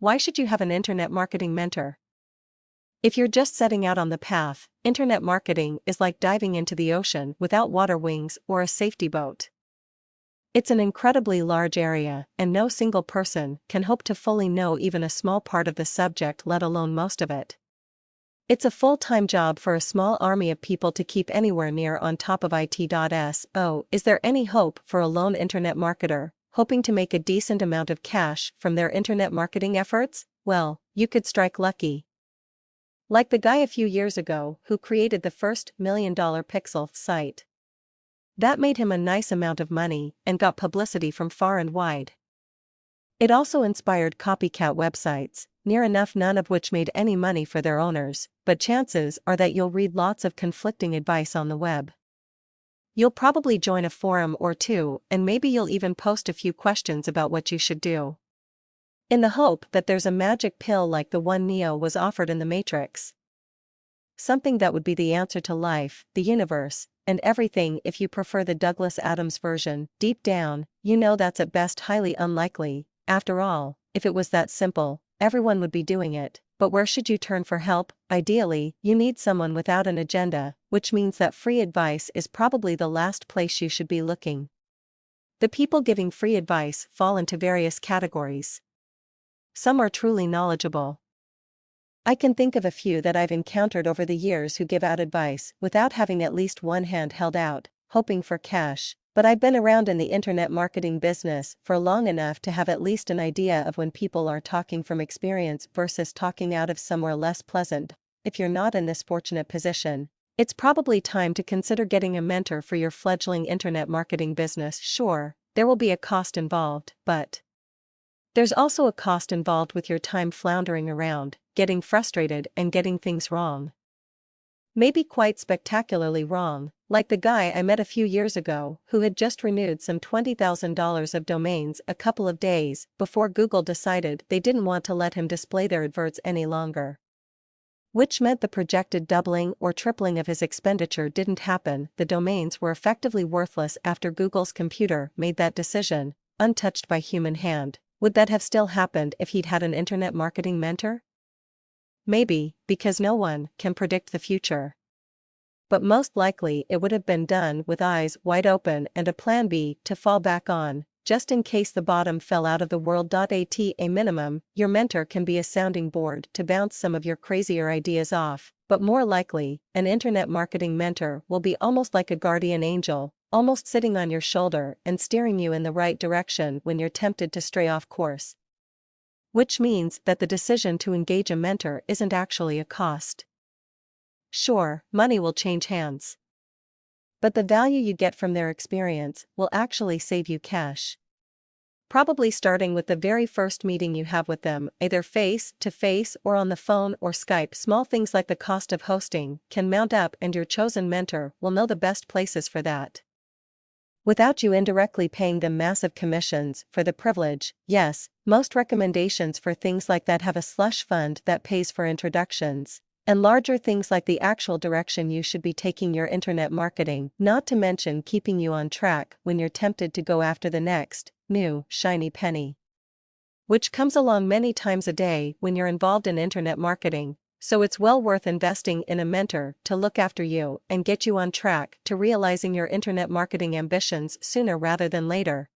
why should you have an internet marketing mentor? If you're just setting out on the path, internet marketing is like diving into the ocean without water wings or a safety boat. It's an incredibly large area, and no single person can hope to fully know even a small part of the subject, let alone most of it. It's a full-time job for a small army of people to keep anywhere near on top of it. Is there any hope for a lone internet marketer, hoping to make a decent amount of cash from their internet marketing efforts? Well, you could strike lucky. Like the guy a few years ago who created the first $1 million pixel site. That made him a nice amount of money and got publicity from far and wide. It also inspired copycat websites, near enough none of which made any money for their owners, but chances are that you'll read lots of conflicting advice on the web. You'll probably join a forum or two, and maybe you'll even post a few questions about what you should do, in the hope that there's a magic pill like the one Neo was offered in The Matrix. Something that would be the answer to life, the universe, and everything. If you prefer the Douglas Adams version, deep down, you know that's at best highly unlikely. After all, if it was that simple, everyone would be doing it. But where should you turn for help? Ideally, you need someone without an agenda, which means that free advice is probably the last place you should be looking. The people giving free advice fall into various categories. Some are truly knowledgeable. I can think of a few that I've encountered over the years who give out advice without having at least one hand held out, hoping for cash. But I've been around in the internet marketing business for long enough to have at least an idea of when people are talking from experience versus talking out of somewhere less pleasant. If you're not in this fortunate position, it's probably time to consider getting a mentor for your fledgling internet marketing business. Sure, there will be a cost involved, but there's also a cost involved with your time floundering around, getting frustrated and getting things wrong. Maybe quite spectacularly wrong, like the guy I met a few years ago who had just renewed some $20,000 of domains a couple of days before Google decided they didn't want to let him display their adverts any longer. Which meant the projected doubling or tripling of his expenditure didn't happen. The domains were effectively worthless after Google's computer made that decision, untouched by human hand. Would that have still happened if he'd had an internet marketing mentor? Maybe, because no one can predict the future. But most likely it would have been done with eyes wide open and a plan B to fall back on, just in case the bottom fell out of the world. At a minimum, your mentor can be a sounding board to bounce some of your crazier ideas off, but more likely, an internet marketing mentor will be almost like a guardian angel, almost sitting on your shoulder and steering you in the right direction when you're tempted to stray off course. Which means that the decision to engage a mentor isn't actually a cost. Sure, money will change hands, but the value you get from their experience will actually save you cash. Probably starting with the very first meeting you have with them, either face to face or on the phone or Skype. Small things like the cost of hosting can mount up, and your chosen mentor will know the best places for that, without you indirectly paying them massive commissions for the privilege. Yes, most recommendations for things like that have a slush fund that pays for introductions, and larger things like the actual direction you should be taking your internet marketing, not to mention keeping you on track when you're tempted to go after the next, new, shiny penny, which comes along many times a day when you're involved in internet marketing. So it's well worth investing in a mentor to look after you and get you on track to realizing your internet marketing ambitions sooner rather than later.